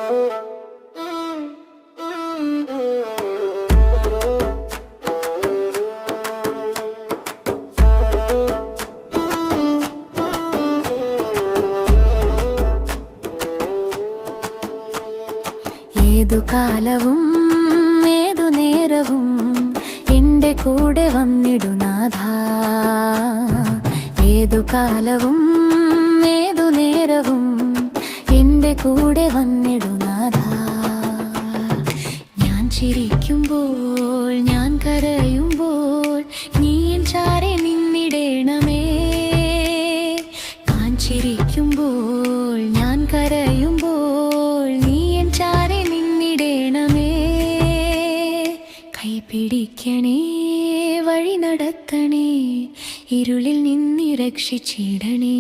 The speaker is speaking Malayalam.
ഏതു കാലവും ഏതു നേരവും എൻ്റെ കൂടെ വന്നിടു നാഥാ. ഏതു കാലവും ഏതു നേരവും എൻ്റെ കൂടെ വന്നിടു നാഥാ. ഞാൻ ചിരിക്കുമ്പോൾ ഞാൻ കരയുമ്പോൾ നീ എൻ ചാരെ നിന്നിടേണമേ. ഞാൻ ചിരിക്കുമ്പോൾ ഞാൻ കരയുമ്പോൾ നീ എൻ ചാരെ നിന്നിടേണമേ. കൈ പിടിക്കണേ, വഴി നടത്തണേ, ഇരുളിൽ നിന്നി രക്ഷിച്ചിടണേ.